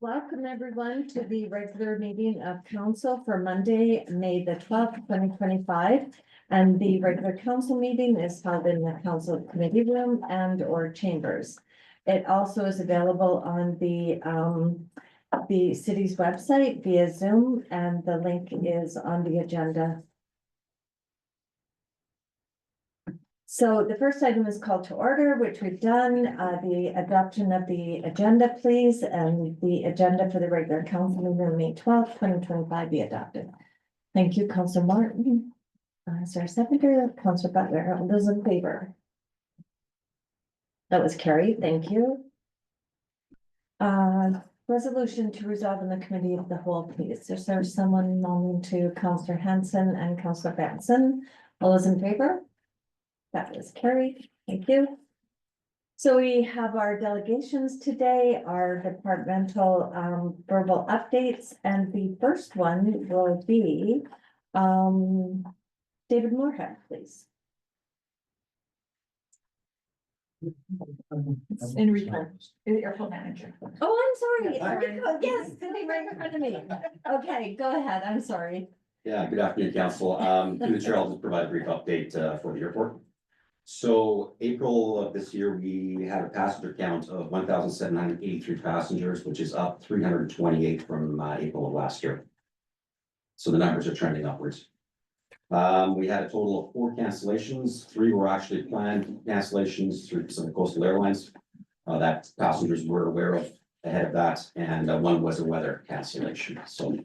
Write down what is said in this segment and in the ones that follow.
Welcome everyone to the regular meeting of council for Monday, May the 12th, 2025. And the regular council meeting is held in the council committee room and or chambers. It also is available on the city's website via Zoom, and the link is on the agenda. So the first item is called to order, which we've done, the adoption of the agenda, please, and the agenda for the regular council meeting, May 12th, 2025 be adopted. Thank you, Councilor Martin. Is there a seconder? Councilor Butler, all those in favor? That was carried, thank you. Resolution to resolve in the committee of the whole, please. Is there someone known to Councilor Hanson and Councilor Batson? All those in favor? That is carried. Thank you. So we have our delegations today, our departmental verbal updates, and the first one will be David Moorhead, please. It's Enrico, the airport manager. Oh, I'm sorry. Enrico, yes, sitting right in front of me. Okay, go ahead. I'm sorry. Yeah, good afternoon, council. Through the chair, I'll just provide a brief update for the airport. So April of this year, we had a passenger count of 1,783 passengers, which is up 328 from April of last year. So the numbers are trending upwards. We had a total of 4 cancellations. 3 were actually planned cancellations through some coastal airlines that passengers were aware of ahead of that, and 1 was a weather cancellation. So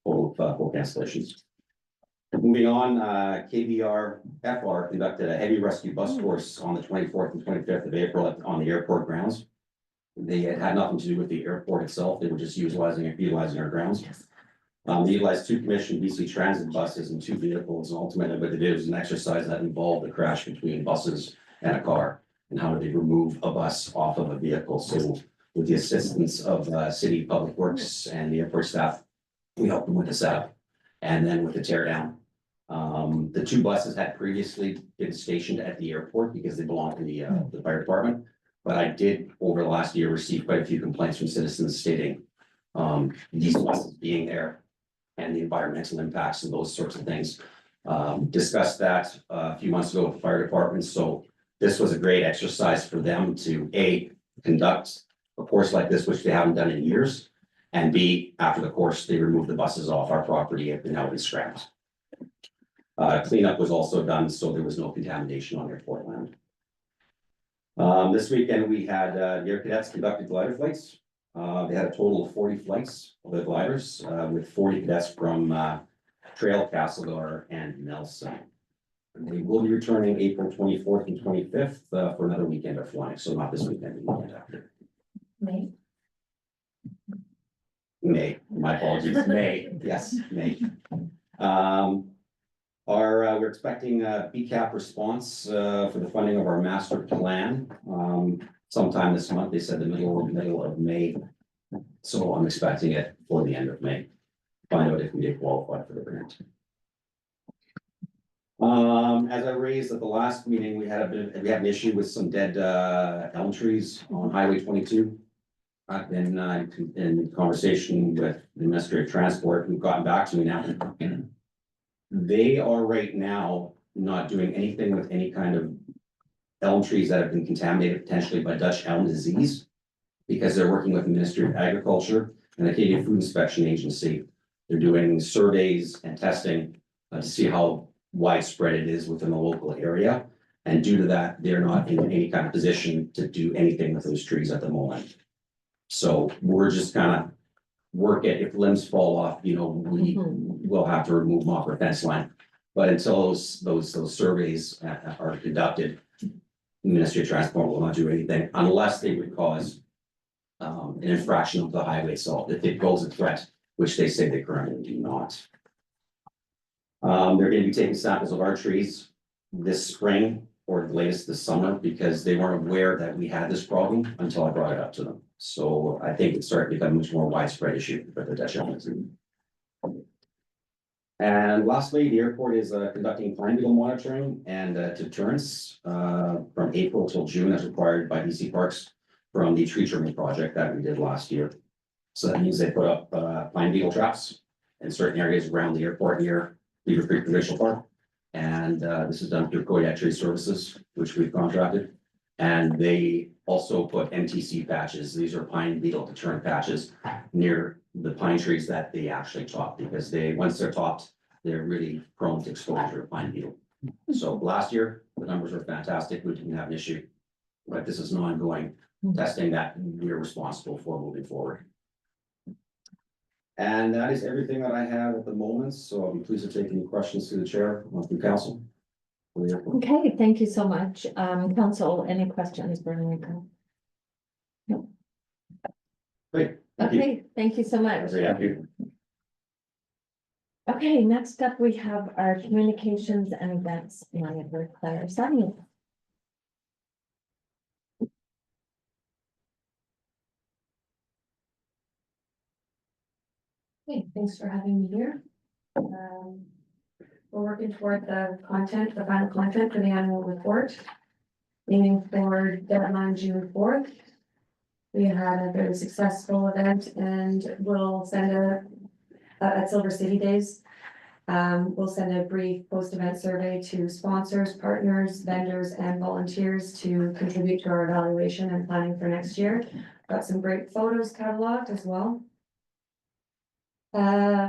total of 4 cancellations. Moving on, KBR FR conducted a heavy rescue bus course on the 24th and 25th of April on the airport grounds. They had nothing to do with the airport itself. They were just utilizing our grounds. They utilized 2 commissioned BC Transit buses and 2 vehicles. And ultimately, what they did was an exercise that involved a crash between buses and a car, and how do they remove a bus off of a vehicle. So with the assistance of City Public Works and the airport staff, we helped them with the setup and then with the tear down. The 2 buses had previously been stationed at the airport because they belong to the fire department. But I did over the last year receive quite a few complaints from citizens stating these buses being there and the environmental impacts and those sorts of things. Discussed that a few months ago with the fire department. So this was a great exercise for them to A, conduct a course like this, which they haven't done in years. And B, after the course, they removed the buses off our property and now been scrapped. Cleanup was also done, so there was no contamination on airport land. This weekend, we had the Air Cadets conducted glider flights. They had a total of 40 flights of the gliders with 40 cadets from Trail, Castlegar, and Nelson. And they will be returning April 24th and 25th for another weekend of flying, so not this weekend, the weekend after. May, my apologies, May, yes, May. We're expecting a BCAP response for the funding of our master plan sometime this month. They said the middle of May. So I'm expecting it for the end of May. Find out if we get qualified for the grant. As I raised at the last meeting, we had an issue with some dead elm trees on Highway 22. I've been in conversation with the Ministry of Transport, who've gotten back to me now. They are right now not doing anything with any kind of elm trees that have been contaminated potentially by Dutch elm disease, because they're working with the Ministry of Agriculture and the Canadian Food Inspection Agency. They're doing surveys and testing to see how widespread it is within the local area. And due to that, they're not in any kind of position to do anything with those trees at the moment. So we're just kind of work it. If limbs fall off, we will have to remove them off our fence line. But until those surveys are conducted, the Ministry of Transport will not do anything unless they would cause an infraction of the highway itself. If it poses a threat, which they say they currently do not. They're going to be taking samples of our trees this spring or the latest this summer, because they weren't aware that we had this problem until I brought it up to them. So I think it's starting to become a much more widespread issue for the Dutch elm. And lastly, the airport is conducting pine beetle monitoring and deterrence from April till June as required by BC Parks from the tree trimming project that we did last year. So that means they put up pine beetle traps in certain areas around the airport near Beaver Creek Provincial Park. And this is done through Kodiak Tree Services, which we've contracted. And they also put NTC patches. These are pine beetle deterrent patches near the pine trees that they actually top, because once they're topped, they're really prone to exposure to pine beetle. So last year, the numbers were fantastic. We didn't have an issue. But this is an ongoing testing that we're responsible for moving forward. And that is everything that I have at the moment, so I'll be pleased to take any questions to the chair, or through council. Okay, thank you so much. Council, any questions, Veronica? No. Great. Thank you. Okay, thank you so much. Very happy. Okay, next up, we have our communications and events manager, Claire Sunny. Hey, thanks for having me here. We're working toward the final content for the annual report. Aiming for deadline June 4th. We had a very successful event and we'll send at Silver City Days. We'll send a brief post-event survey to sponsors, partners, vendors, and volunteers to contribute to our evaluation and planning for next year. Got some great photos cataloged as well.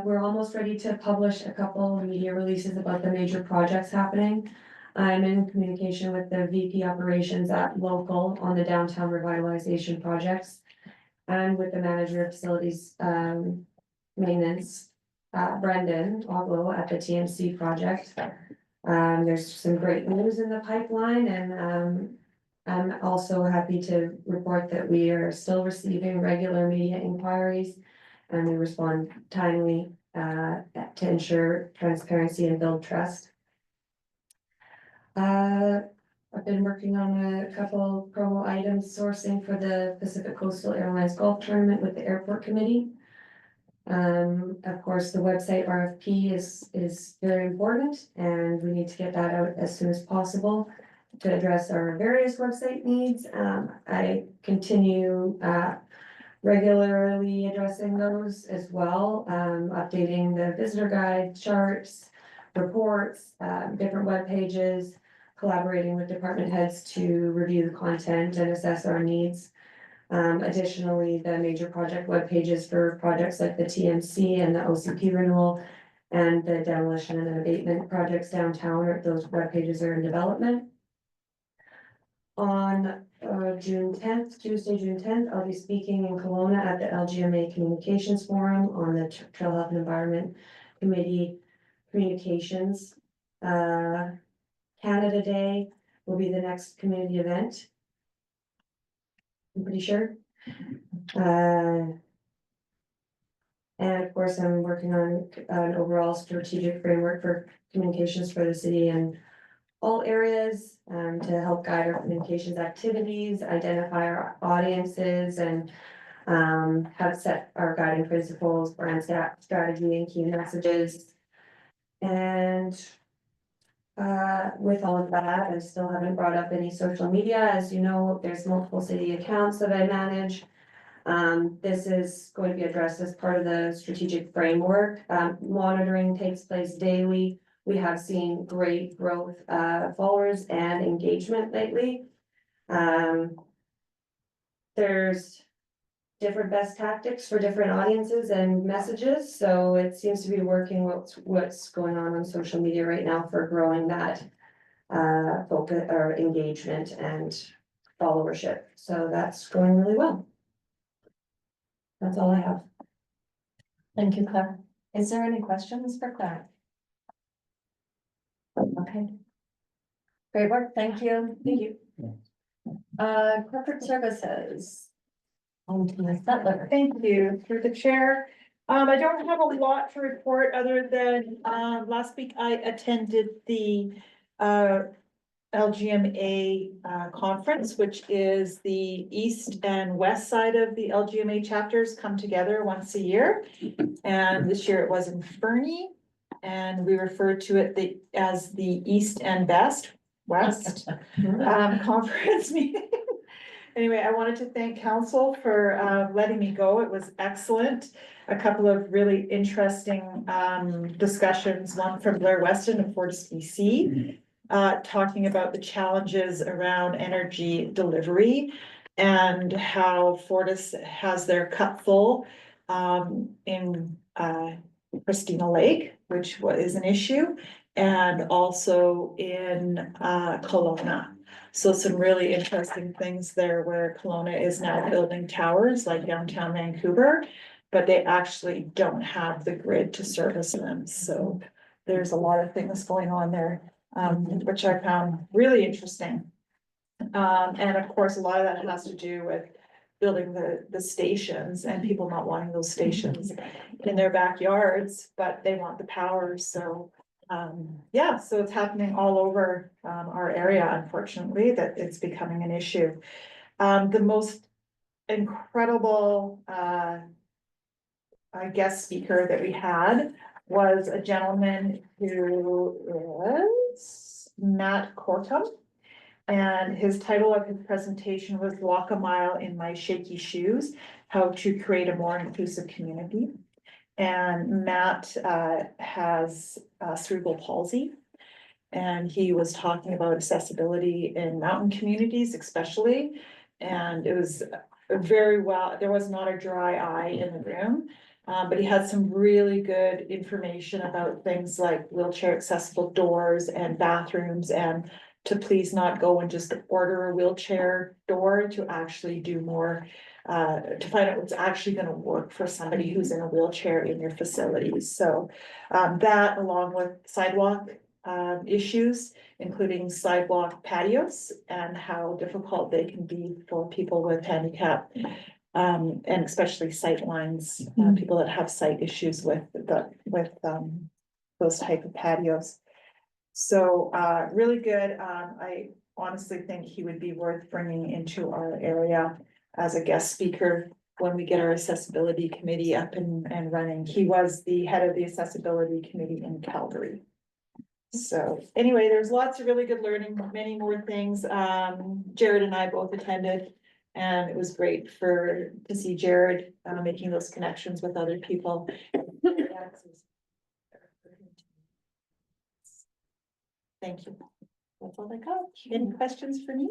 We're almost ready to publish a couple media releases about the major projects happening. I'm in communication with the VP operations at local on the downtown revitalization projects. And with the manager of facilities, maintenance, Brendan Oglo at the TMC project. There's some great news in the pipeline, and I'm also happy to report that we are still receiving regular media inquiries. And we respond timely to ensure transparency and build trust. I've been working on a couple promo items sourcing for the Pacific Coastal Airlines Golf Tournament with the airport committee. Of course, the website RFP is very important, and we need to get that out as soon as possible to address our various website needs. I continue regularly addressing those as well, updating the visitor guide, charts, reports, different web pages, collaborating with department heads to review the content and assess our needs. Additionally, the major project web pages for projects like the TMC and the OCP renewal and the demolition and abatement projects downtown, those web pages are in development. On June 10th, Tuesday, June 10th, I'll be speaking in Kelowna at the LGMA Communications Forum on the Trail Health and Environment Committee Communications. Canada Day will be the next community event. I'm pretty sure. And of course, I'm working on an overall strategic framework for communications for the city and all areas, to help guide our communications activities, identify our audiences, and have set our guiding principles, brand strategy, and key messages. And with all of that, I still haven't brought up any social media. As you know, there's multiple city accounts that I manage. This is going to be addressed as part of the strategic framework. Monitoring takes place daily. We have seen great growth, followers and engagement lately. There's different best tactics for different audiences and messages, so it seems to be working what's going on social media right now for growing that focus or engagement and followership. So that's going really well. That's all I have. Thank you, Claire. Is there any questions for Claire? Okay. Great work, thank you. Thank you. Corporate services. On to Ms. Butler. Thank you, through the chair. I don't have a lot to report other than, last week I attended the, LGMA, conference, which is the east and west side of the LGMA chapters come together once a year. And this year it was in Fernie, and we referred to it as the East and West conference meeting. Anyway, I wanted to thank council for letting me go. It was excellent. A couple of really interesting discussions, one from Blair Weston of Fortis BC, talking about the challenges around energy delivery and how Fortis has their cup full in Christina Lake, which is an issue, and also in Kelowna. So some really interesting things there where Kelowna is now building towers like downtown Vancouver, but they actually don't have the grid to service them. So there's a lot of things going on there, which I found really interesting. And of course, a lot of that has to do with building the stations and people not wanting those stations in their backyards, but they want the power. So yeah, so it's happening all over our area, unfortunately, that it's becoming an issue. The most incredible guest speaker that we had was a gentleman who is Matt Kortum. And his title of his presentation was Walk a Mile in My Shaky Shoes, How to Create a More Inclusive Community. And Matt has cerebral palsy. And he was talking about accessibility in mountain communities especially. And it was very well, there was not a dry eye in the room. But he had some really good information about things like wheelchair accessible doors and bathrooms, and to please not go and just order a wheelchair door, to actually do more, to find out what's actually gonna work for somebody who's in a wheelchair in your facilities. So that, along with sidewalk issues, including sidewalk patios and how difficult they can be for people with handicap. And especially sight lines, people that have sight issues with those type of patios. So really good. I honestly think he would be worth bringing into our area as a guest speaker when we get our accessibility committee up and running. He was the head of the accessibility committee in Calgary. So anyway, there's lots of really good learning, many more things. Jared and I both attended, and it was great to see Jared making those connections with other people. Thank you. That's all I got. Any questions for me?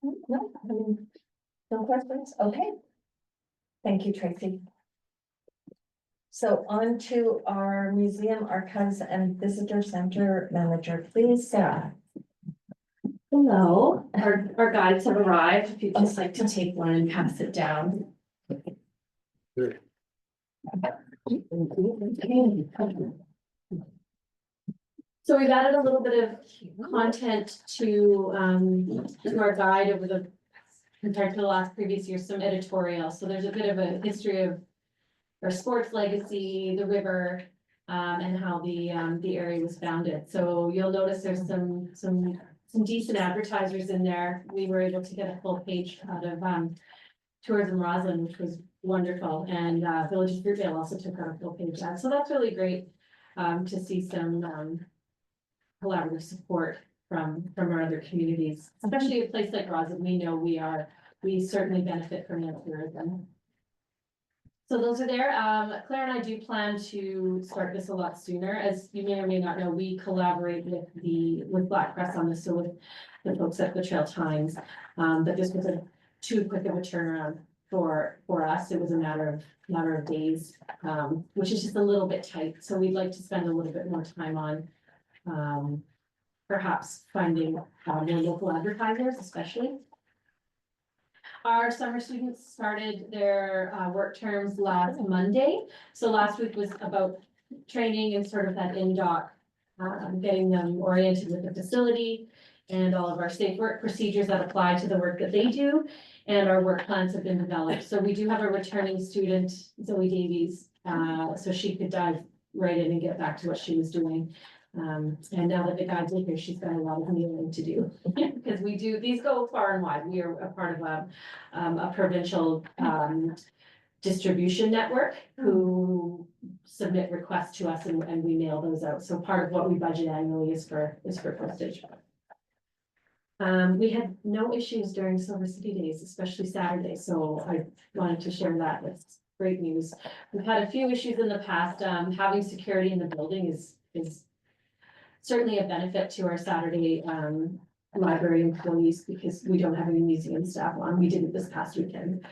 No, I mean, no questions? Okay. Thank you, Tracy. So on to our Museum Archives and Visitor Center manager, please, Sarah. Hello, our guides have arrived. If you'd just like to take one and pass it down. So we've added a little bit of content to our guide over compared to the last previous year, some editorial. So there's a bit of a history of our sports legacy, the river, and how the area was founded. So you'll notice there's some decent advertisers in there. We were able to get a full page out of Tourism Roslyn, which was wonderful, and Village of Fruitvale also took out a full page ad. So that's really great to see some collaborative support from our other communities, especially a place like Roslyn. We know we certainly benefit from their tourism. So those are there. Claire and I do plan to start this a lot sooner. As you may or may not know, we collaborate with Black Press on this, so with the folks at the Trail Times. But this was too quick of a turnaround for us. It was a matter of days, which is just a little bit tight. So we'd like to spend a little bit more time on perhaps finding more local advertisers, especially. Our summer students started their work terms last Monday. So last week was about training and sort of that in-doc, getting them oriented with the facility and all of our safe work procedures that apply to the work that they do. And our work plans have been developed. So we do have a returning student, Zoe Davies, so she could dive right in and get back to what she was doing. And now that the guides are here, she's got a lot of mailing to do, because these go far and wide. We are a part of a provincial distribution network who submit requests to us, and we mail those out. So part of what we budget annually is for postage. We had no issues during Silver City Days, especially Saturday, so I wanted to share that. That's great news. We've had a few issues in the past. Having security in the building is certainly a benefit to our Saturday, library employees because we don't have any museum staff on. We did it this past weekend.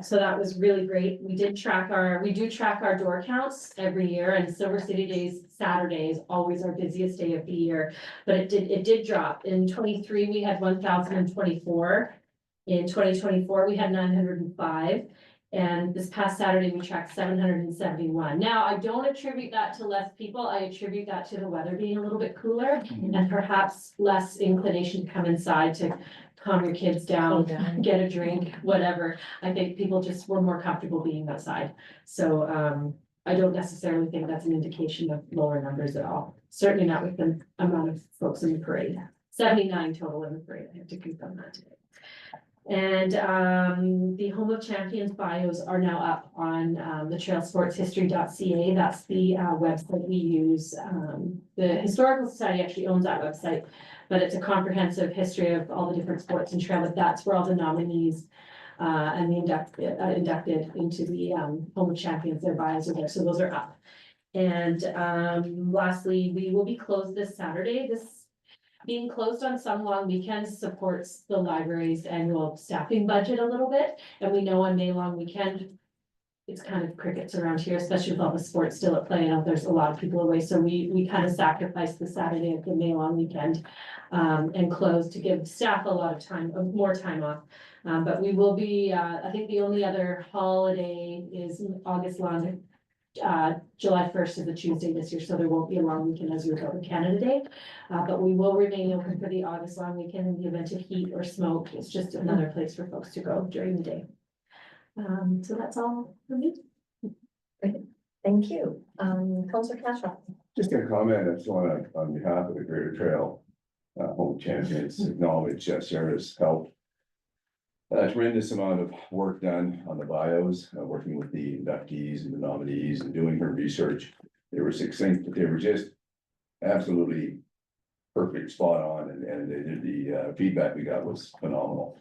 So that was really great. We do track our door counts every year, and Silver City Days, Saturday is always our busiest day of the year. But it did drop. In 23, we had 1,024. In 2024, we had 905. And this past Saturday, we tracked 771. Now, I don't attribute that to less people. I attribute that to the weather being a little bit cooler and perhaps less inclination to come inside to calm your kids down, get a drink, whatever. I think people just were more comfortable being outside. So I don't necessarily think that's an indication of lower numbers at all. Certainly not with the amount of folks in the parade. 79 total in the parade. I have to confirm that today. And the Home of Champions bios are now up on the trailsportshistory.ca. That's the website we use. The Historical Society actually owns that website, but it's a comprehensive history of all the different sports and trail. But that's where all the nominees and the inducted into the Home of Champions, their bios are there. So those are up. And lastly, we will be closed this Saturday. Being closed on some long weekends supports the library's annual staffing budget a little bit. And we know on May long weekend, it's kind of crickets around here, especially with all the sports still at play. I know there's a lot of people away. So we kind of sacrificed the Saturday of the May long weekend and closed to give staff a lot of time, more time off. But we will be, I think the only other holiday is August long. July 1st is a Tuesday this year, so there won't be a long weekend as a result of Canada Day. But we will remain open for the August long weekend in the event of heat or smoke. It's just another place for folks to go during the day. So that's all for me. Thank you. Councillor Cashel. Just a comment, I just want to, on behalf of the Greater Trail, Home Champions, acknowledge Sarah's help. Tremendous amount of work done on the bios, working with the inductees and the nominees and doing her research. They were succinct, but they were just absolutely perfect, spot on, and the feedback we got was phenomenal.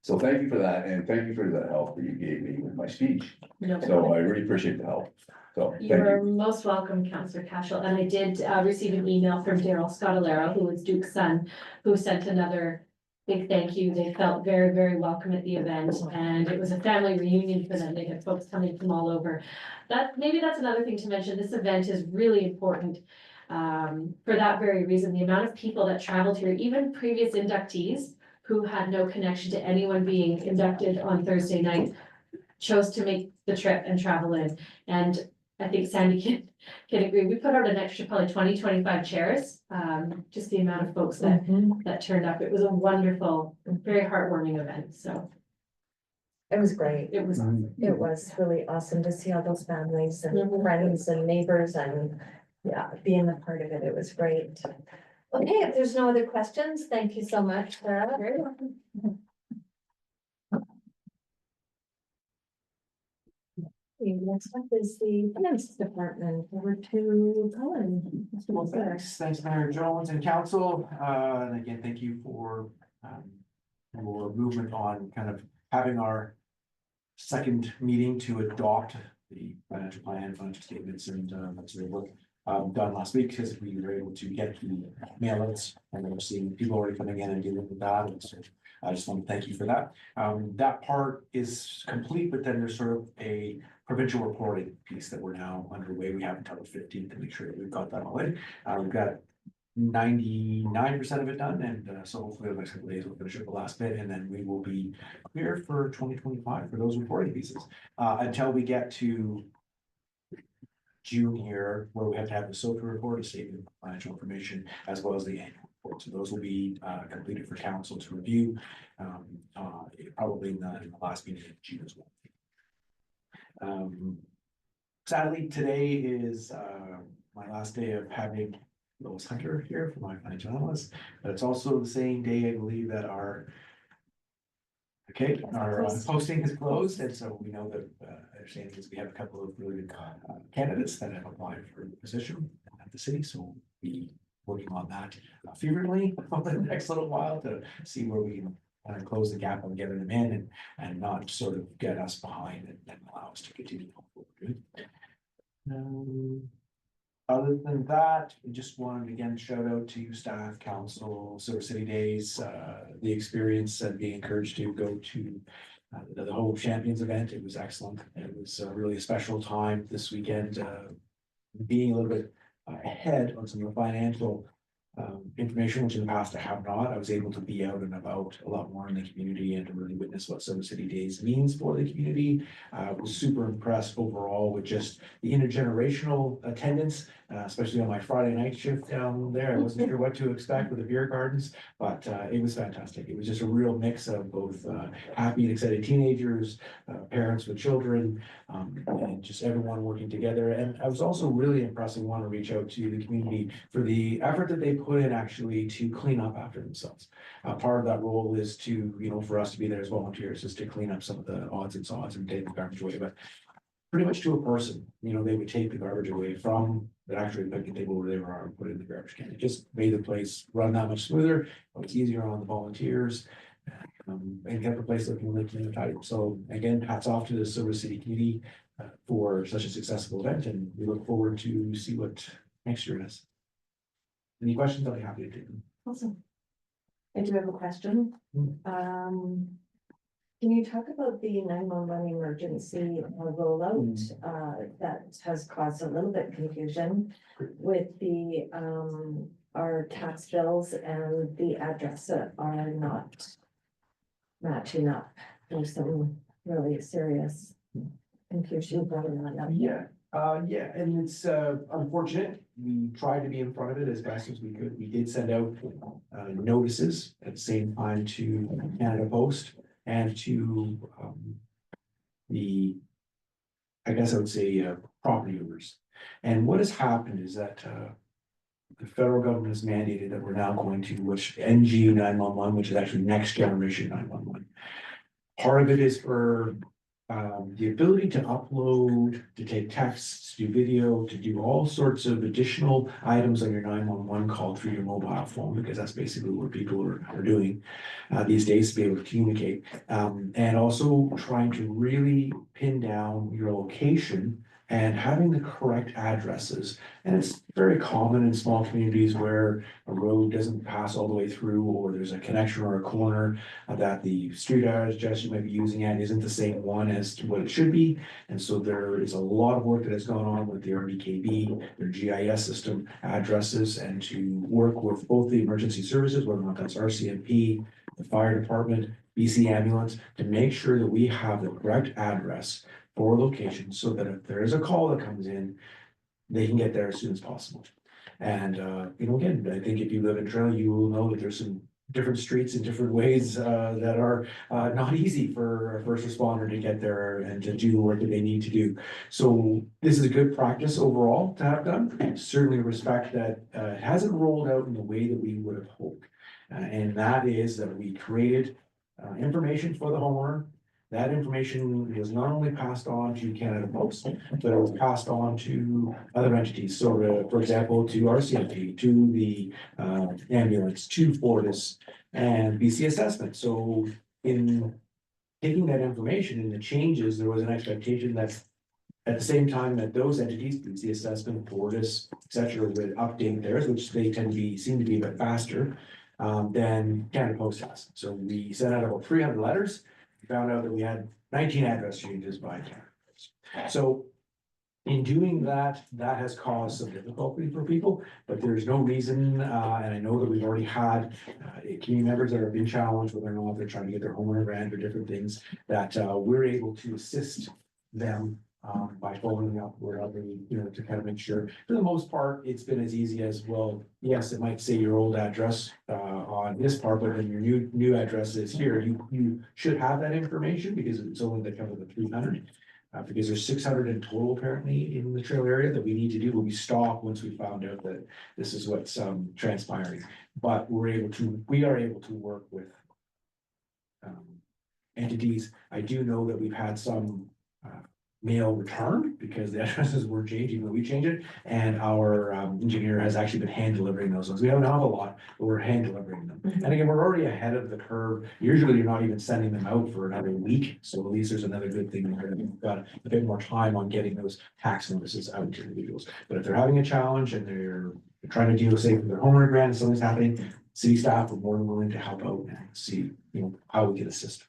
So thank you for that, and thank you for the help that you gave me with my speech. No So I really appreciate the help. So thank You're you. most welcome, Councillor Cashel. And I did receive an email from Daryl Scottolero, who is Duke's son, who sent another big thank you. They felt very, very welcome at the event, and it was a family reunion for them. They had folks coming from all over. Maybe that's another thing to mention. This event is really important for that very reason. The amount of people that traveled here, even previous inductees who had no connection to anyone being inducted on Thursday night, chose to make the trip and travel in. And I think Sandy can agree. We put out an extra probably 20-25 chairs, just the amount of folks that turned up. It was a wonderful, very heartwarming event. So It was great. it was awesome. It was really awesome to see all those families and friends and neighbors and being a part of it. It was great. Okay, if there's no other questions, thank you so much, Sarah. Very welcome. Next up is the finance department. Over to Colin. Well, thanks, Mayor Jones and council. And again, thank you for your movement on kind of having our second meeting to adopt the financial plan, financial statements, and that's the work done last week because we were able to get the mailouts, and we're seeing people already coming in and dealing with that. And so I just want to thank you for that. That part is complete, but then there's sort of a provincial reporting piece that we're now underway. We have until the 15th to make sure that we've got that all in. We've got 99% of it done, and so hopefully the next couple of days we'll finish up the last bit, and then we will be clear for 2025 for those reporting pieces. Until we get to June here, where we have to have the social report, a statement of financial information, as well as the annual report. So those will be completed for council to review, probably in the last meeting in June as well. Sadly, today is my last day of having Lois Hunter here for my financial analyst, but it's also the same day, I believe, that our posting is closed, and so we know that understanding is we have a couple of really good candidates that have applied for the position at the city, so we working on that fervently over the next little while to see where we can kind of close the gap on getting them in and not sort of get us behind and allow us to continue. to move forward. Other than that, we just wanted to again shout out to staff, council, Silver City Days, the experience and being encouraged to go to the whole Champions event. It was excellent. It was really a special time this weekend, being a little bit ahead on some of the financial information, which in the past I have not. I was able to be out and about a lot more in the community and to really witness what Silver City Days means for the community. Was super impressed overall with just the intergenerational attendance, especially on my Friday night shift down there. I wasn't sure what to expect with the beer gardens, but it was fantastic. It was just a real mix of both happy and excited teenagers, parents with children, and just everyone working together. And I was also really impressed and want to reach out to the community for the effort that they put in actually to clean up after themselves. Part of that role is to, for us to be there as volunteers, is to clean up some of the odds and sods and take the garbage away, but pretty much to a person, they would take the garbage away from the actual picnic table where they were and put it in the garbage can. It just made the place run that much smoother. It was easier on the volunteers. And kept the place looking really clean and tidy. So again, hats off to the Silver City community for such a successful event, and we look forward to see what next year is. Any questions? I'll be happy to take them. Awesome. I do have a question. Can you talk about the 911 emergency rollout that has caused a little bit confusion with the our tax bills and the address that are not matching up? There's some really serious confusion going on. Yeah, and it's unfortunate. We tried to be in front of it as best as we could. We did send out notices at the same time to Canada Post and to I guess I would say property owners. And what has happened is that the federal government has mandated that we're now going to which NG 911, which is actually next generation 911. Part of it is for the ability to upload, to take texts, to do video, to do all sorts of additional items on your 911 call through your mobile phone, because that's basically what people are doing these days to be able to communicate. And also trying to really pin down your location and having the correct addresses. And it's very common in small communities where a road doesn't pass all the way through, or there's a connection or a corner that the street address you might be using at isn't the same one as to what it should be. And so there is a lot of work that has gone on with the RBKB, their GIS system addresses, and to work with both the emergency services, whether or not that's RCMP, the fire department, BC ambulance, to make sure that we have the correct address for location, so that if there is a call that comes in, they can get there as soon as possible. And again, I think if you live in Trail, you will know that there's some different streets in different ways that are not easy for a first responder to get there and to do the work that they need to do. So this is a good practice overall to have done. Certainly respect that it hasn't rolled out in the way that we would have hoped. And that is that we created information for the homeowner. That information was not only passed on to Canada Post, but it was passed on to other entities. So, for example, to RCMP, to the ambulance, to Fortis, and BC Assessment. So, in taking that information and the changes, there was an expectation that at the same time that those entities, BC Assessment, Fortis, etc., would update theirs, which they tend to seem to be a bit faster than Canada Post has. So, we sent out about 300 letters. Found out that we had 19 address changes by Canada. So in doing that, that has caused some difficulty for people, but there's no reason, and I know that we've already had community members that have been challenged whether or not they're trying to get their homeowner grant or different things, that we're able to assist them by following up wherever, to kind of make sure. For the most part, it's been as easy as, well, yes, it might say your old address on this part, but then your new address is here. You should have that information because it's only the cover the 300. Because there's 600 in total apparently in the trail area that we need to do, but we stop once we found out that this is what's transpiring. But we are able to work with entities. I do know that we've had some mail returned because the addresses were changing when we changed it. And our engineer has actually been hand delivering those ones. We don't have a lot, but we're hand delivering them. Mhm. And again, we're already ahead of the curve. Usually you're not even sending them out for another week. So at least there's another good thing there. We've got a bit more time on getting those tax notices out to individuals. But if they're having a challenge and they're trying to deal with, say, with their homeowner grant, and something's happening, city staff are more than willing to help out and see, how we can assist.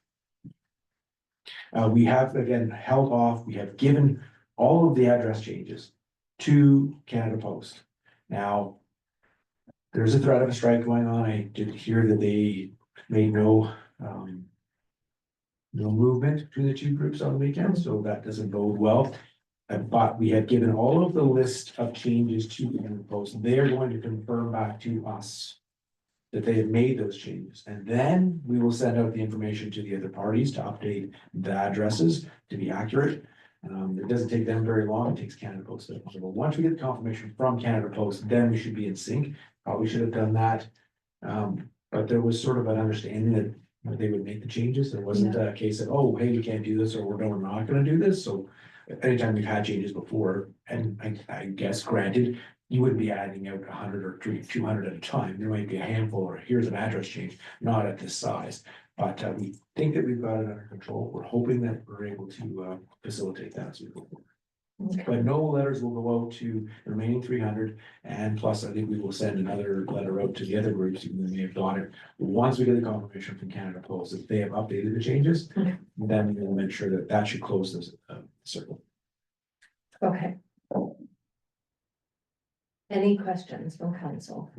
We have, again, held off, we have given all of the address changes to Canada Post. Now, there's a threat of a strike going on. I did hear that they made no movement between the two groups on the weekend, so that doesn't bode well. But we have given all of the list of changes to Canada Post. They are going to confirm back to us that they have made those changes, and then we will send out the information to the other parties to update the addresses to be accurate. It doesn't take them very long, it takes Canada Post. But once we get the confirmation from Canada Post, then we should be in sync. Probably should have done that. But there was sort of an understanding that they would make the changes. There wasn't a case of, oh, hey, we can't do this, or we're not gonna do this. So anytime we've had changes before, and I guess granted, you wouldn't be adding out 100 or 200 at a time. There might be a handful, or here's an address change, not at this size. But we think that we've got it under control. We're hoping that we're able to facilitate that as we go forward. But no letters will go out to the remaining 300, and plus I think we will send another letter out to the other groups, even though they have got it. Once we get the confirmation from Canada Post, if they have updated the changes, then we will make sure that that should close this circle. Okay. Any questions from council?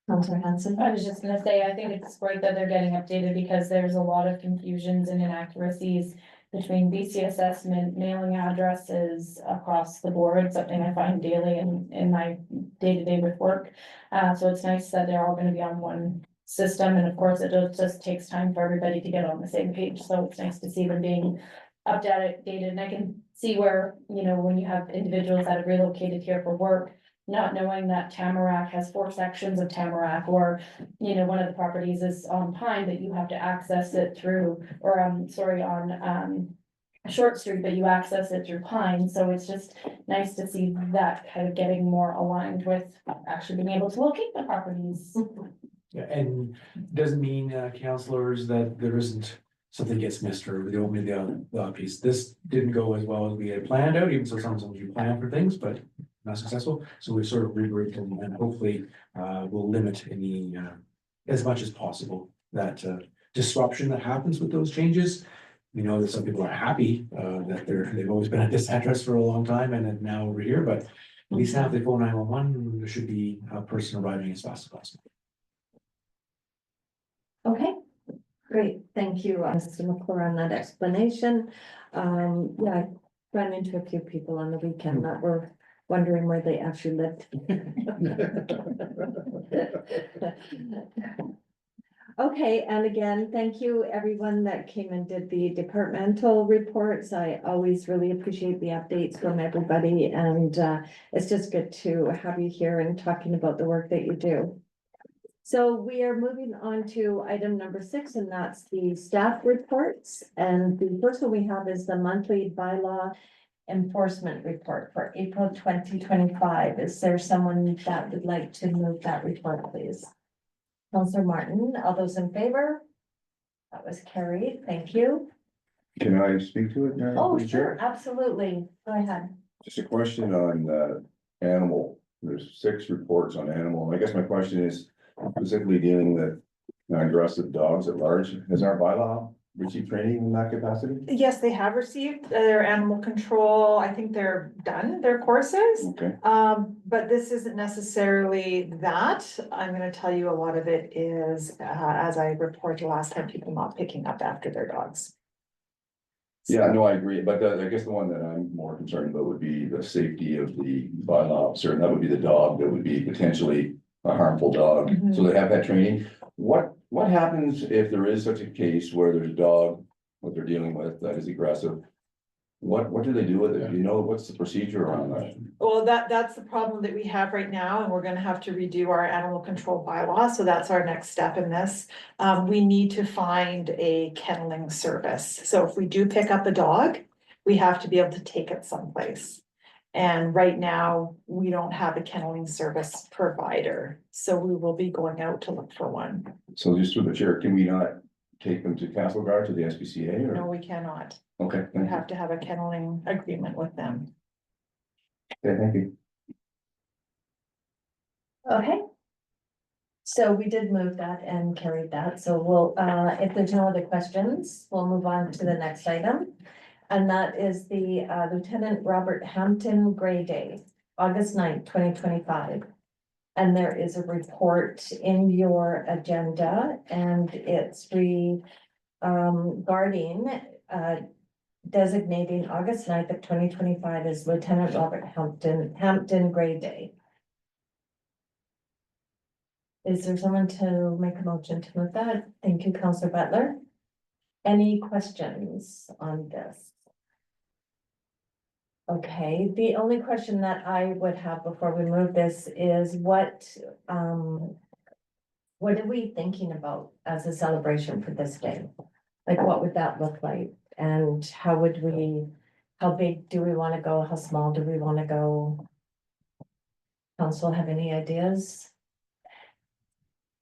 Councilor Hanson? I was just gonna say, I think it's great that they're getting updated because there's a lot of confusions and inaccuracies between BC assessment, mailing addresses across the board, something I find daily in my day-to-day with work. So it's nice that they're all gonna be on one system, and of course, just takes time for everybody to get on the same page, so it's nice to see them being updated, and I can see where, when you have individuals that have relocated here for work, not knowing that Tamarack has 4 sections of Tamarack, or, one of the properties is on Pine, but you have to access it through, or on Short Street, but you access it through Pine, so it's just nice to see that kind of getting more aligned with actually being able to locate the properties. Yeah, and doesn't mean, councillors, that there isn't something gets missed or the other piece. This didn't go as well as we had planned out, even so sometimes you plan for things, but not successful. So we sort of regrouped and hopefully will limit any as much as possible that disruption that happens with those changes. We know that some people are happy that they've always been at this address for a long time and then now over here, but at least now if they phone 911, there should be a person arriving as fast as possible. Okay, great, thank you, Mr. McClure, on that explanation. Yeah, I ran into a few people on the weekend that were wondering where they actually lived. Okay, and again, thank you everyone that came and did the departmental reports. I always really appreciate the updates from everybody, and it's just good to have you here and talking about the work that you do. So we are moving on to item number 6, and that's the staff reports. And the first one we have is the monthly bylaw enforcement report for April 2025. Is there someone that would like to move that report, please? Councillor Martin, all those in favor? That was carried, thank you. Can I speak to it now? Oh, Mr. Chair? sure, absolutely, go ahead. Just a question on animal. There's 6 reports on animal. I guess my question is specifically dealing with aggressive dogs at large. Has our bylaw received training in that capacity? Yes, they have received their animal control. I think they're done their courses. Okay, But this isn't necessarily that. I'm gonna tell you a lot of it is, as I reported last time, people not picking up after their dogs. yeah, no, I agree, but I guess the one that I'm more concerned about would be the safety of the bylaw officer, and that would be the dog that would be potentially a harmful dog. Mhm. So they have had training. What happens if there is such a case where there's a dog, what they're dealing with, that is aggressive? What do they do with it? Do you know, what's the procedure around that? Well, that's the problem that we have right now, and we're gonna have to redo our animal control bylaw, so that's our next step in this. We need to find a kenneling service, so if we do pick up a dog, we have to be able to take it someplace. And right now, we don't have a kenneling service provider, so we will be going out to look for one. So just through the chair, can we not take them to Castlegar to the SPCA No, or? we cannot. Okay, We thank you. have to have a kenneling agreement with them. Okay, thank you. Okay. So we did move that and carried that, so we'll, if there's no other questions, we'll move on to the next item. And that is the Lieutenant Robert Hampton Gray Day, August 9th, 2025. And there is a report in your agenda, and it's regarding designating August 9th of 2025 as Lieutenant Robert Hampton Gray Day. Is there someone to make a motion to move that? Thank you, Counselor Butler. Any questions on this? Okay, the only question that I would have before we move this is what are we thinking about as a celebration for this day? Like, what would that look like? And how big do we want to go? How small do we want to go? Council, have any ideas?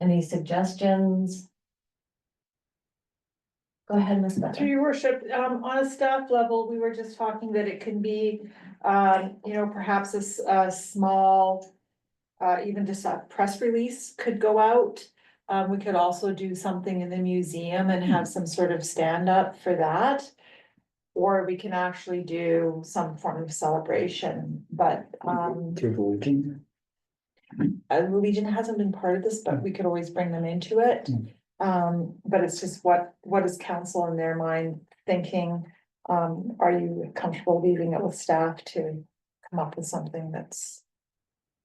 Any suggestions? Go ahead, Ms. Through Butler. your worship, on a staff level, we were just talking that it can be, perhaps a small, even just a press release could go out. We could also do something in the museum and have some sort of stand up for that. Or we can actually do some form of celebration, but, the Legion hasn't been part of this, but we could always bring them into it. But it's just what is council in their mind thinking? Are you comfortable leaving it with staff to come up with something that's?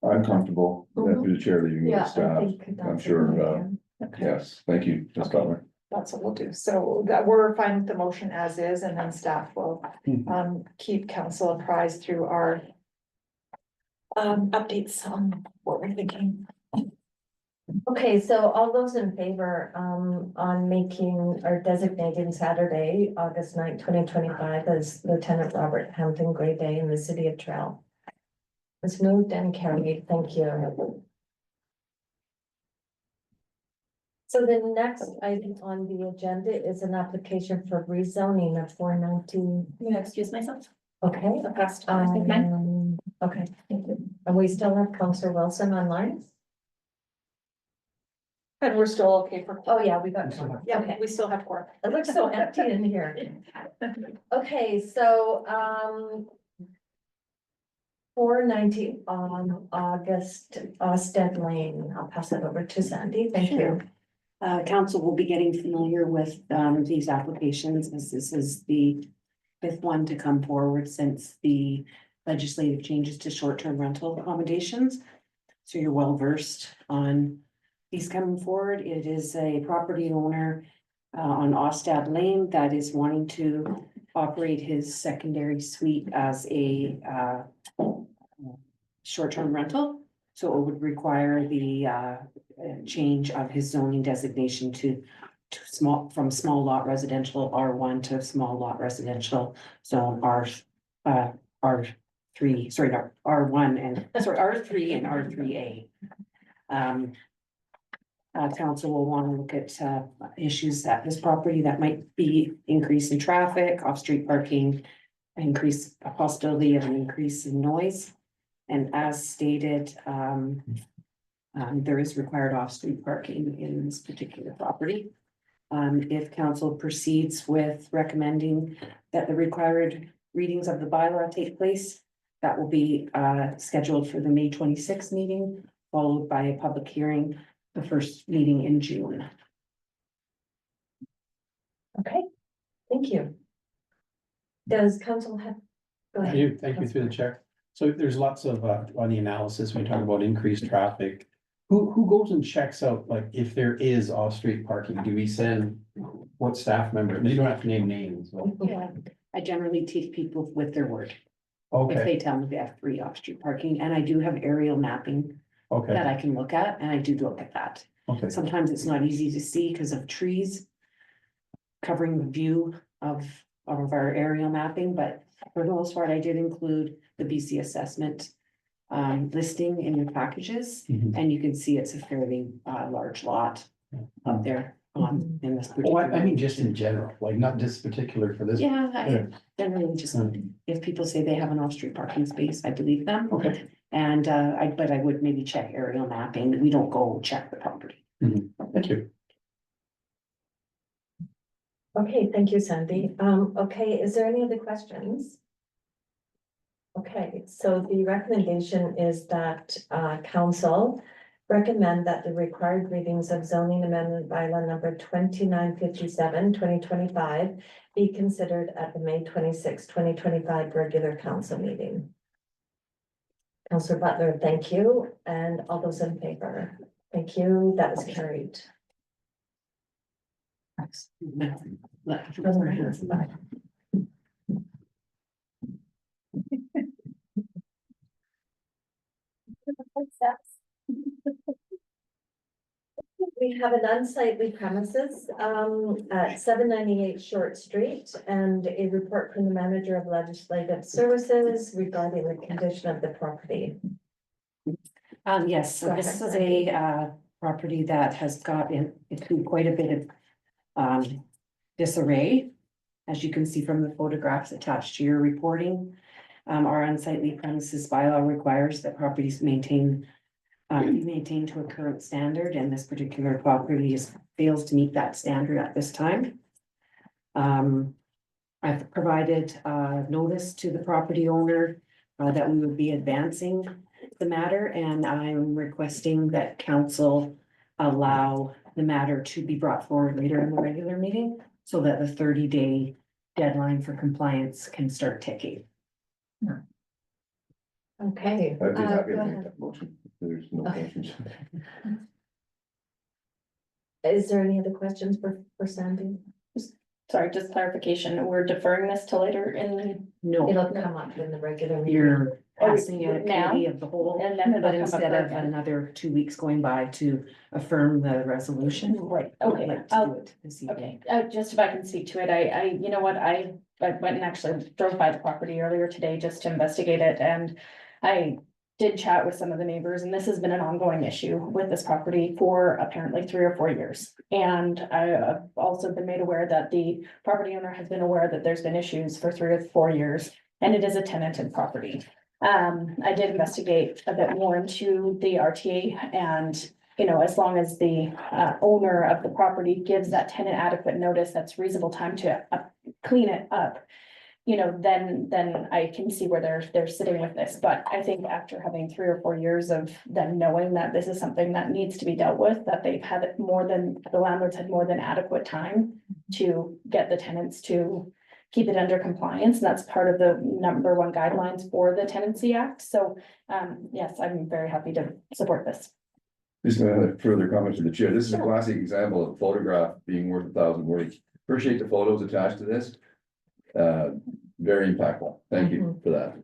I'm comfortable, through the chair leaving Yeah, with staff. I think that's I'm a sure, good idea. Okay, Yes, thank you, Ms. Butler. that's what we'll do. So that we're fine with the motion as is, and then staff will keep council apprised through our updates on what we're thinking. Okay, so all those in favor, on making or designating Saturday, August 9th, 2025 as Lieutenant Robert Hampton Gray Day in the city of Trail. It's moved and carried, thank you. So the next item on the agenda is an application for rezoning of 419. I'm gonna excuse myself. Okay. The past, I think mine. Okay, thank you. And we still have Counselor Wilson online? And we're still okay for. Oh, yeah, we got. Yeah, Okay. we still have quorum. It looks so empty in here. Okay, so, 490 on August, Stead Lane. I'll pass it over to Sandy. Thank you. Council will be getting familiar with, these applications, as this is the fifth one to come forward since the legislative changes to short-term rental accommodations. So you're well versed on these coming forward. It is a property owner on Ostad Lane that is wanting to operate his secondary suite as a short-term rental. So it would require the change of his zoning designation to from small lot residential R1 to small lot residential zone R3, sorry, R1 and sorry, R3 and R3A. Council will want to look at issues at this property that might be increase in traffic, off-street parking, a possibility of an increase in noise. And as stated, there is required off-street parking in this particular property. If council proceeds with recommending that the required readings of the bylaw take place, that will be scheduled for the May 26th meeting, followed by a public hearing, the first meeting in June. Okay, thank you. Does council have? Go ahead. Thank you through the chair. So there's lots of, on the analysis, when you talk about increased traffic, who goes and checks out, like, if there is off-street parking, do we send, what staff member, you don't have to name names, but. Yeah, I generally take people with their word. If Okay, they tell me they have free off-street parking, and I do have aerial mapping okay, that I can look at, and I do look at that. okay. Sometimes it's not easy to see because of trees covering the view of our aerial mapping, but for the most part, I did include the BC assessment listing in your packages, Mhm. and you can see it's a fairly large lot up there on in this. Well, I mean, particular- just in general, like not just particular for this. Yeah, Yeah. I generally just, Mm. if people say they have an off-street parking space, I believe them. Okay, And but I would maybe check aerial mapping. We don't go check the property. thank you. Okay, thank you, Sandy. Okay, is there any other questions? Okay, so the recommendation is that, council recommend that the required readings of zoning amendment bylaw number 2957/2025 be considered at the May 26, 2025 regular council meeting. Councillor Butler, thank you, and all those in favor. Thank you, that was carried. We have an unsightly premises at 798 Short Street and a report from the manager of legislative services regarding the condition of the property. Yes, so Go this is ahead, a property that has gotten into quite a bit of disarray. As you can see from the photographs attached to your reporting. Our unsightly premises bylaw requires that properties be maintained to a current standard, and this particular property fails to meet that standard at this time. I've provided notice to the property owner that we would be advancing the matter, and I'm requesting that council allow the matter to be brought forward later in the regular meeting so that the 30-day deadline for compliance can start ticking. Okay. I'd be happy go to make ahead. that motion. There's no Okay. questions. Is there any other questions for Sandy? Sorry, just clarification, we're deferring this till later in, No, It'll come up in the regular meeting. you're passing a Now? committee of the whole, and then but it'll come up instead of again. another 2 weeks going by to affirm the resolution. Right, I would okay, like to do it this okay, evening. just if I can speak to it, you know what, I went and actually drove by the property earlier today just to investigate it, and I did chat with some of the neighbors, and this has been an ongoing issue with this property for apparently 3 or 4 years. And I've also been made aware that the property owner has been aware that there's been issues for 3 or 4 years, and it is a tenanted property. I did investigate a bit more into the RTA, and, you know, as long as the owner of the property gives that tenant adequate notice, that's reasonable time to clean it up. You know, then I can see where they're sitting with this, but I think after having 3 or 4 years of them knowing that this is something that needs to be dealt with, that they've had the landlords had more than adequate time to get the tenants to keep it under compliance, and that's part of the #1 guidelines for the Tenancy Act, so, yes, I'm very happy to support this. Just a further comment to the chair. This is a classic example of photograph being worth 1,000 words. Appreciate the photos attached to this. Very impactful. Thank you for that.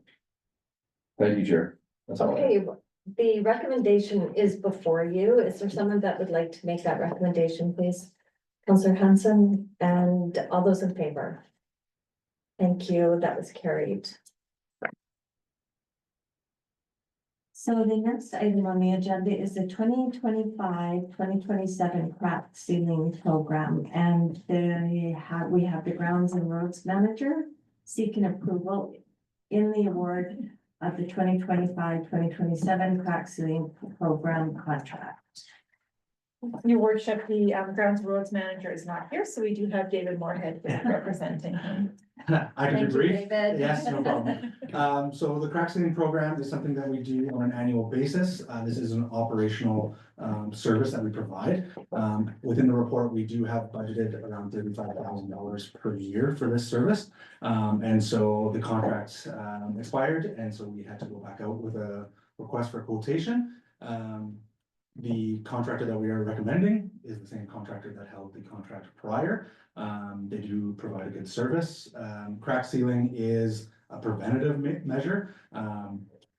Thank you, Chair. That's all. I have. Okay, the recommendation is before you. Is there someone that would like to make that recommendation, please? Councillor Hanson and all those in favor? Thank you, that was carried. So the next item on the agenda is the 2025-2027 crack ceiling program, and we have the grounds and roads manager seeking approval in the award of the 2025-2027 crack ceiling program contract. Your worship, the grounds roads manager is not here, so we do have David Moorhead representing him. I can Thank be you, brief. David. Yes, no problem. So the crack ceiling program is something that we do on an annual basis. This is an operational service that we provide. Within the report, we do have budgeted around $35,000 per year for this service. And so the contracts expired, and so we had to go back out with a request for quotation. The contractor that we are recommending is the same contractor that held the contract prior. They do provide a good service. Crack sealing is a preventative measure.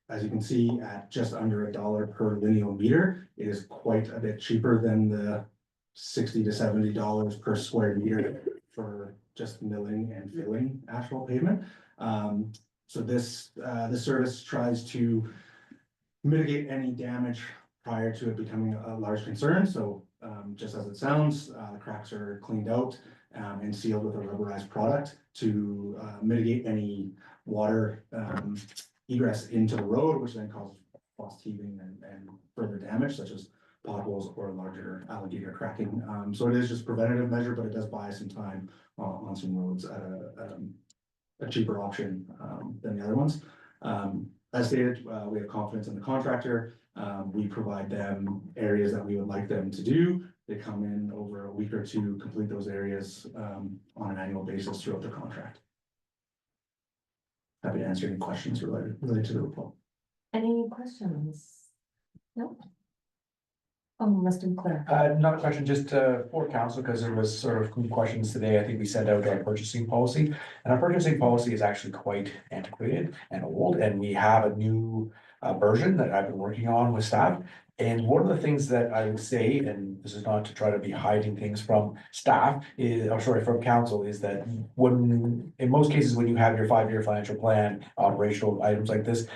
As you can see, at just under $1 per lineal meter, it is quite a bit cheaper than the $60 to $70 per square meter for just milling and filling asphalt pavement. So this service tries to mitigate any damage prior to it becoming a large concern. So just as it sounds, the cracks are cleaned out and sealed with a rubberized product to mitigate any water egress into the road, which then causes frost heaving and further damage, such as potholes or larger alligator cracking. So it is just preventative measure, but it does buy some time on some roads at a cheaper option than the other ones. As stated, we have confidence in the contractor. We provide them areas that we would like them to do. They come in over a week or two, complete those areas on an annual basis throughout the contract. Happy to answer any questions related to the report. Any questions? No? Oh, Mr. Claire. Not a question, just for council, because there was sort of some questions today. I think we sent out our purchasing policy. And our purchasing policy is actually quite antiquated and old, and we have a new version that I've been working on with staff. And one of the things that I would say, and this is not to try to be hiding things from staff, from council, is that when, in most cases, when you have your 5-year financial plan, operational items like this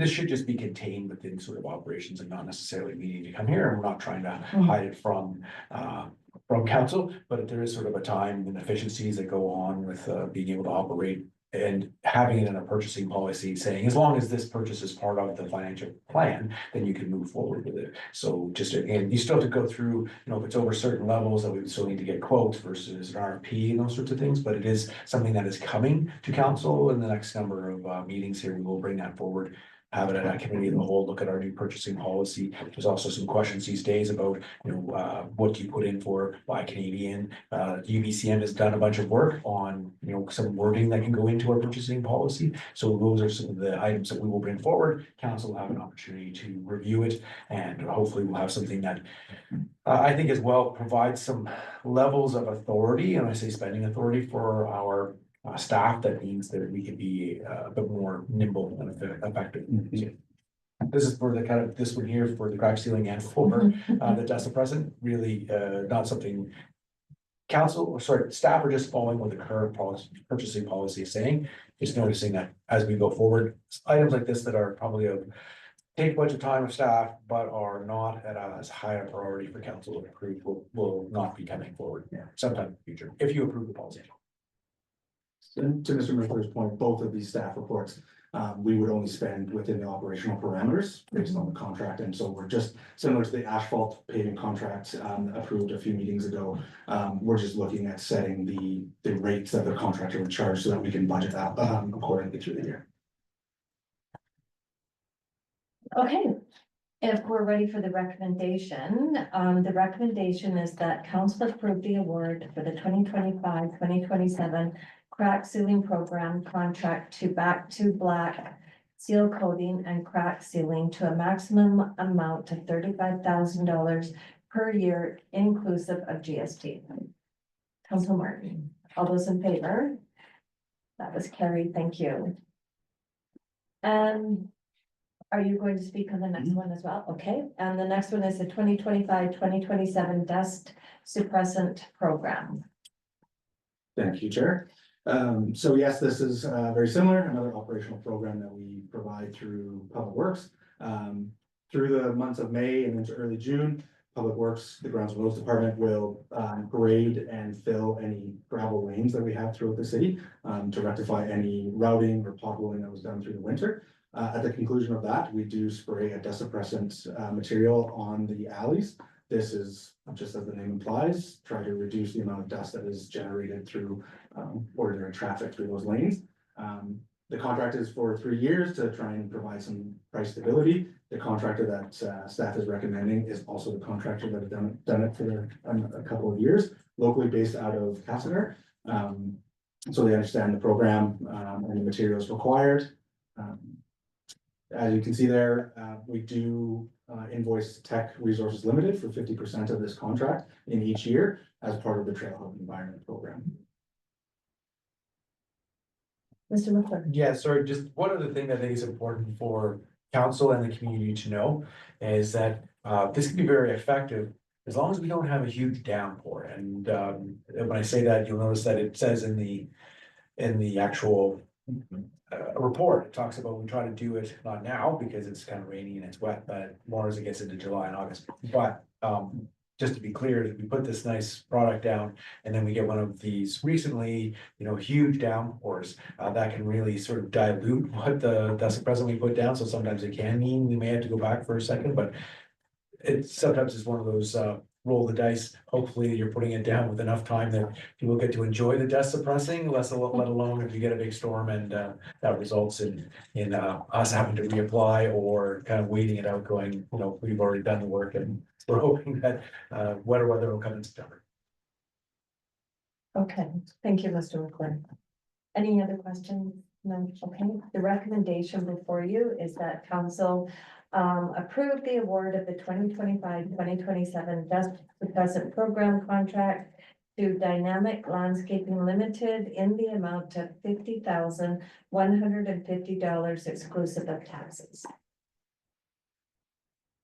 should just be contained within sort of operations and not necessarily needing to come here. And we're not trying to hide it from council, but there is sort of a time and efficiencies that go on with being able to operate and having it in a purchasing policy saying, as long as this purchase is part of the financial plan, then you can move forward with it. So just again, you still have to go through, if it's over certain levels, that we would still need to get quotes versus an RFP and those sorts of things, but it is something that is coming to council in the next number of meetings here. We will bring that forward. Have it at a committee of the whole, look at our new purchasing policy. There's also some questions these days about, what do you put in for Buy Canadian? UBCM has done a bunch of work on, some wording that can go into our purchasing policy. So those are some of the items that we will bring forward. Council will have an opportunity to review it, and hopefully we'll have something that I think as well provides some levels of authority, and I say spending authority for our staff. That means that we can be a bit more nimble and effective. This is for this one here for the crack sealing and for the dust suppressant, really not something staff are just following what the current purchasing policy is saying. Just noticing that as we go forward, items like this that are probably take a bunch of time of staff, but are not at as high a priority for council to approve will not be coming forward sometime in the future, if you approve the policy. And to Mr. Mercer's point, both of these staff reports, we would only spend within the operational parameters based on the contract. And so we're just similar to the asphalt paving contract approved a few meetings ago. We're just looking at setting the rates that the contractor would charge so that we can budget out accordingly through the year. Okay, if we're ready for the recommendation is that council approve the award for the 2025-2027 crack sealing program contract to Back to Black seal coating and crack sealing to a maximum amount of $35,000 per year inclusive of GST. Council Martin, all those in favor? That was carried, thank you. And are you going to speak on the next one as well? Okay, and the next one is the 2025-2027 dust suppressant program. Thank you, Chair. So yes, this is very similar, another operational program that we provide through Public Works. Through the months of May and into early June, Public Works, the Grounds and Roads Department will grade and fill any gravel lanes that we have throughout the city to rectify any routing or potholing that was done through the winter. At the conclusion of that, we do spray a dust suppressant material on the alleys. This is, just as the name implies, try to reduce the amount of dust that is generated through ordinary traffic through those lanes. The contract is for 3 years to try and provide some price stability. The contractor that staff is recommending is also the contractor that has done it for a couple of years, locally based out of Castlegar. So they understand the program and the materials required. As you can see there, we do Invoice Tech Resources Limited for 50% of this contract in each year as part of the Trailhead Environment Program. Mr. McClure. Yeah, sorry, just one other thing that I think is important for council and the community to know is that this can be very effective as long as we don't have a huge downpour. And when I say that, you'll notice that it says in the actual report, it talks about we try to do it not now because it's kind of rainy and it's wet, but more as it gets into July and August. But just to be clear, we put this nice product down and then we get one of these recently, huge downpours, that can really sort of dilute what the dust suppressant we put down. So sometimes it can mean we may have to go back for a second, but sometimes it's one of those, roll the dice. Hopefully you're putting it down with enough time that people get to enjoy the dust suppressing, let alone if you get a big storm and that results in us having to reapply or kind of waiting it out going, we've already done the work and we're hoping that wetter weather will come in September. Okay, thank you, Mr. McClure. Any other questions? No, okay. The recommendation before you is that council approve the award of the 2025-2027 Dust Suppressant Program contract to Dynamic Landscaping Limited in the amount of $50,150 exclusive of taxes.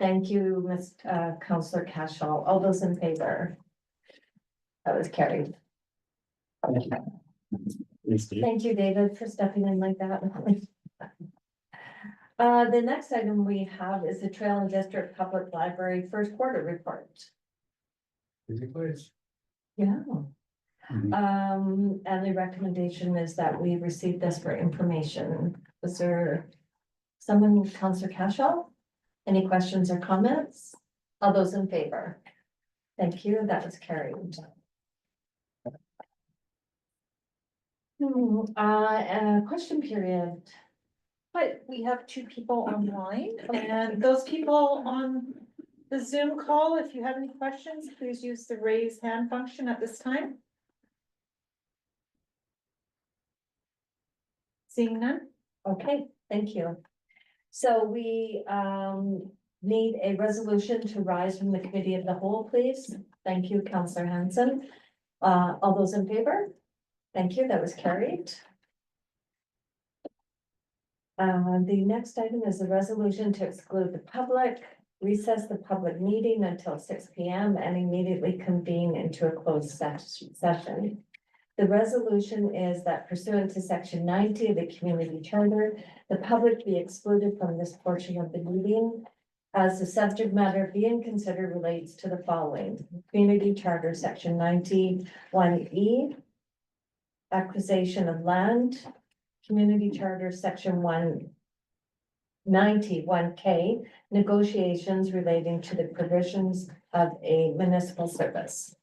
Thank you, Councillor Cashel. All those in favor? That was carried. Thank you, David, for stepping in like that. The next item we have is the Trail and District Public Library first quarter report. Busy place. Yeah. And the recommendation is that we receive this for information. Was there someone, Councillor Cashel? Any questions or comments? All those in favor? Thank you, that was carried. Question period. But we have two people online, and those people on the Zoom call, if you have any questions, please use the raise hand function at this time. Seeing none? Okay, thank you. So we need a resolution to rise from the committee of the whole, please. Thank you, Councillor Hanson. All those in favor? Thank you, that was carried. The next item is the resolution to exclude the public, recess the public meeting until 6 p.m. and immediately convene into a closed session. The resolution is that pursuant to section 90 of the community charter, the public be excluded from this portion of the meeting as the subject matter being considered relates to the following: community charter section 91E, acquisition of land, community charter section 191K, negotiations relating to the provisions of a municipal service.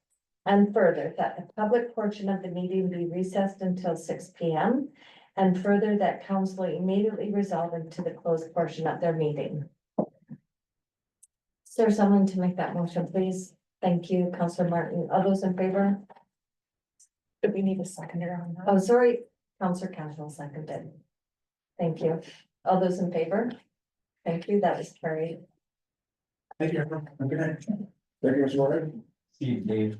And further, that the public portion of the meeting be recessed until 6 p.m. And further, that council immediately resolve into the closed portion of their meeting. Is there someone to make that motion, please? Thank you, Councillor Martin. All those in favor? Do we need a seconder on that? Oh, sorry, Councillor Cashel seconded. Thank you. All those in favor? Thank you, that was carried. Thank you, everyone. Have a good night. Thank you, Mr. Morgan. Steve, Dave.